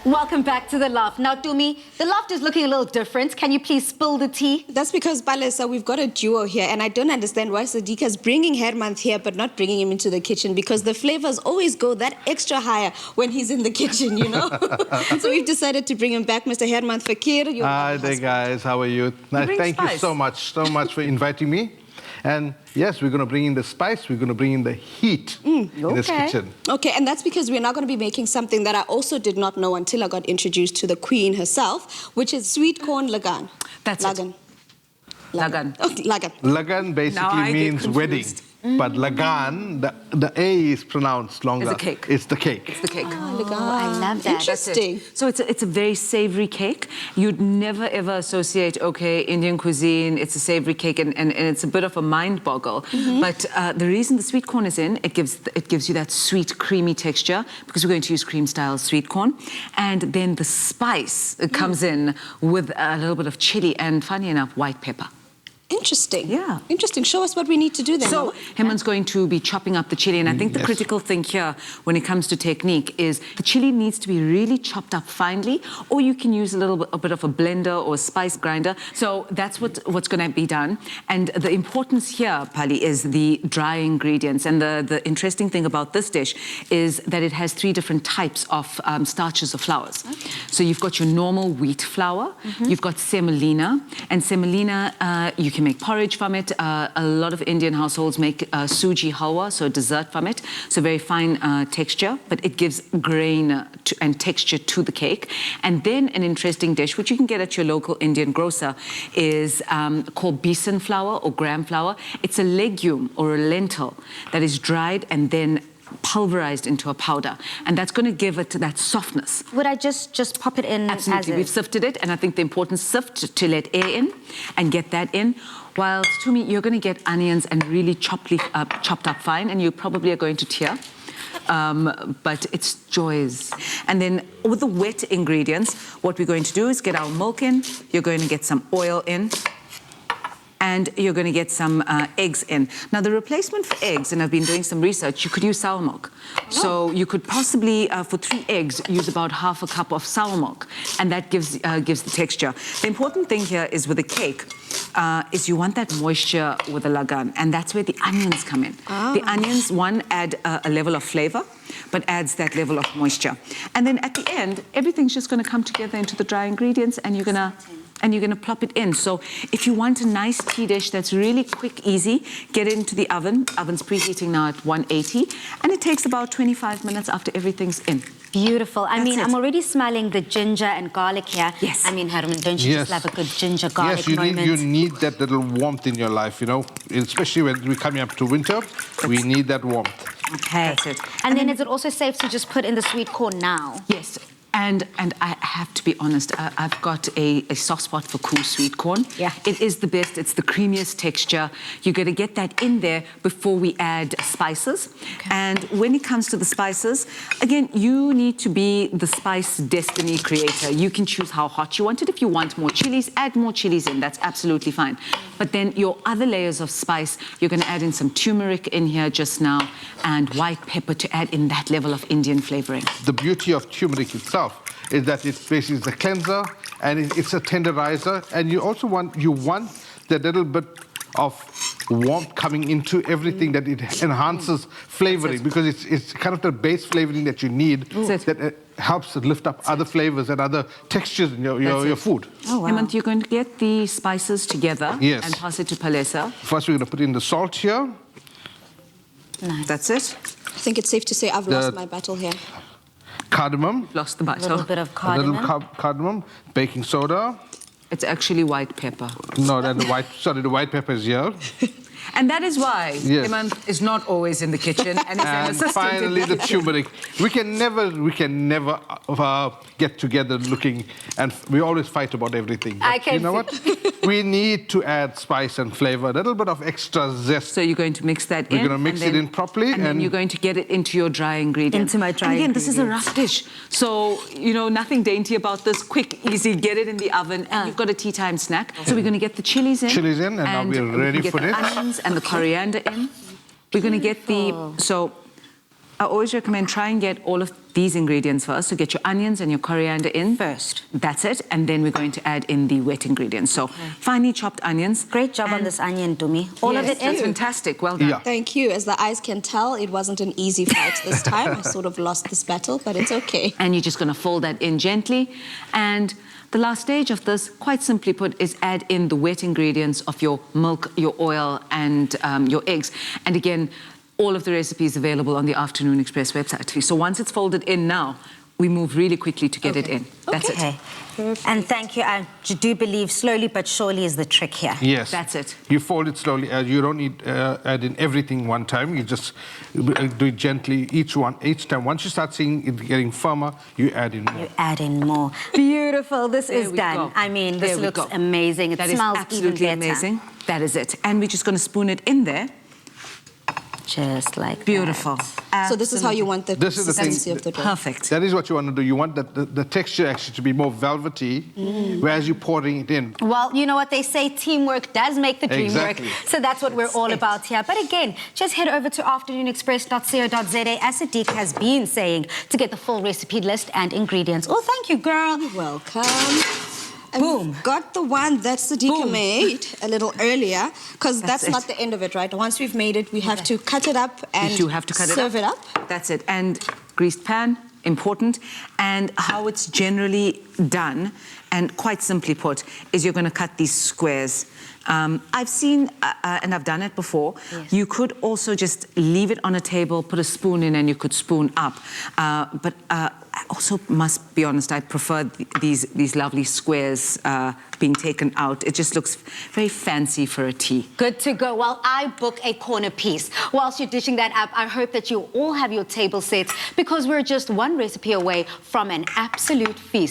Welcome back to The Loft. Now, Tumi, The Loft is looking a little different. Can you please spill the tea? That's because, Palesa, we've got a duo here, and I don't understand why Sadiqa's bringing Hermanth here but not bringing him into the kitchen, because the flavors always go that extra higher when he's in the kitchen, you know? So we've decided to bring him back, Mr. Hermanth Fakir. Hi there, guys. How are you? Thank you so much for inviting me. And yes, we're going to bring in the spice, we're going to bring in the heat in this kitchen. Okay, and that's because we're now going to be making something that I also did not know until I got introduced to the queen herself, which is sweetcorn Lagan. That's Lagan. Lagan. Oh, Lagan. Lagan basically means wedding. But Lagan, the A is pronounced longer. It's the cake. It's the cake. It's the cake. Oh, Lagan. I love that. Interesting. So it's a very savory cake. You'd never ever associate, okay, Indian cuisine, it's a savory cake, and it's a bit of a mind boggle. But the reason the sweet corn is in, it gives you that sweet, creamy texture, because we're going to use cream style sweet corn. And then the spice comes in with a little bit of chili and, funny enough, white pepper. Interesting. Yeah. Interesting. Show us what we need to do then. So, Herman's going to be chopping up the chili, and I think the critical thing here when it comes to technique is the chili needs to be really chopped up finely, or you can use a bit of a blender or a spice grinder. So that's what's going to be done. And the importance here, Pali, is the dry ingredients. And the interesting thing about this dish is that it has 3 different types of starches or flours. Okay. So you've got your normal wheat flour, you've got semolina, and semolina you can make porridge from it. A lot of Indian households make suji halwa, so dessert from it. So very fine texture, but it gives grain and texture to the cake. And then an interesting dish, which you can get at your local Indian grocer, is called besan flour or gram flour. It's a legume or a lentil that is dried and then pulverized into a powder, and that's going to give it that softness. Would I just pop it in? Absolutely. We've sifted it, and I think the important sift to let air in and get that in. While to me, you're going to get onions and really chopped up fine, and you probably are going to tear. But it's joys. And then with the wet ingredients, what we're going to do is get our milk in. You're going to get some oil in. And you're going to get some eggs in. Now, the replacement for eggs, and I've been doing some research, you could use sour milk. So you could possibly, for 3 eggs, use about half a cup of sour milk, and that gives the texture. The important thing here is with the cake, is you want that moisture with the lagan, and that's where the onions come in. The onions, one, add a level of flavor, but adds that level of moisture. And then at the end, everything's just going to come together into the dry ingredients, and you're going to plop it in. So if you want a nice tea dish that's really quick, easy, get it into the oven. Oven's preheating now at 180, and it takes about 25 minutes after everything's in. Beautiful. I mean, I'm already smelling the ginger and garlic here. Yes. I mean, Herman, don't you just love a good ginger garlic moment? Yes, you need that little warmth in your life, you know, especially when we're coming up to winter. We need that warmth. Okay. That's it. And then is it also safe to just put in the sweet corn now? Yes. And I have to be honest, I've got a soft spot for cool sweet corn. Yeah. It is the best. It's the creamiest texture. You're going to get that in there before we add spices. Okay. And when it comes to the spices, again, you need to be the spice destiny creator. You can choose how hot you want it. If you want more chilies, add more chilies in. That's absolutely fine. But then your other layers of spice, you're going to add in some turmeric in here just now and white pepper to add in that level of Indian flavoring. The beauty of turmeric itself is that it basically is a cleanser and it's a tenderizer, and you also want that little bit of warmth coming into everything, that it enhances flavoring, because it's kind of the base flavoring that you need that helps to lift up other flavors and other textures in your food. Oh, wow. Hemant, you're going to get the spices together and pass it to Palesa. First, we're going to put in the salt here. Nice. That's it. I think it's safe to say I've lost my battle here. Cardamom. Lost the battle. A little bit of cardamom. A little cardamom. Baking soda. It's actually white pepper. No, then the white pepper is here. And that is why Hemant is not always in the kitchen and is an assistant. Finally, the turmeric. We can never get together looking, and we always fight about everything. But you know what? We need to add spice and flavor, a little bit of extra zest. So you're going to mix that in. We're going to mix it in properly. And then you're going to get it into your dry ingredients. Into my dry ingredients. This is a rough dish. So, you know, nothing dainty about this. Quick, easy, get it in the oven, and you've got a tea time snack. So we're going to get the chilies in. And now we're ready for it. And the coriander in. We're going to get the... So I always recommend try and get all of these ingredients first. So get your onions and your coriander in. First. That's it. And then we're going to add in the wet ingredients. So finely chopped onions. Great job on this onion, Dumi. All of Yes, it in? that's fantastic. Well done. Yeah. Thank you. As the eyes can tell, it wasn't an easy fight this time. I sort of lost this battle, but it's okay. And you're just going to fold that in gently. And the last stage of this, quite simply put, is add in the wet ingredients of your milk, your oil, and your eggs. And again, all of the recipes available on the Afternoon Express website. So once it's folded in now, we move really quickly to get it in. That's Okay. it. And thank you. I do believe slowly but surely is the trick here. Yes. That's it. You fold it slowly. You don't need add in everything one time. You just do it gently each time. Once you start seeing it getting firmer, you add in more. You add in more. Beautiful. This There is we done. go. I mean, this There we looks go. amazing. It That is smells absolutely even better. amazing. That is it. And we're just going to spoon it in there. Just like Beautiful. So this is how you want the This is the thing. consistency of the dough. Perfect. That is what you want to do. You want the texture actually to be more velvety, whereas you're pouring it in. Well, you know what they say, teamwork does make the dream Exactly. work. So that's what we're all about here. But again, just head over to afternoonexpress.co.za, as Sadiq has been saying, to get the full recipe list and ingredients. Oh, thank you, girl. Welcome. And Boom. we've got the one that Sadiqa made a little earlier, because that's it. not the end of it, right? Once we've made it, we have to cut it up and You do have to cut serve it up. That's it. And greased pan, important. And how it's generally done, and quite simply put, is you're going to cut these squares. I've seen, and I've done it before, Yes. you could also just leave it on a table, put a spoon in, and you could spoon up. But I also must be honest, I prefer these lovely squares being taken out. It just looks very fancy for a tea. Good to go. While I book a corner piece, whilst you're dishing that up, I hope that you all have your table sets, because we're just one recipe away from an absolute feast.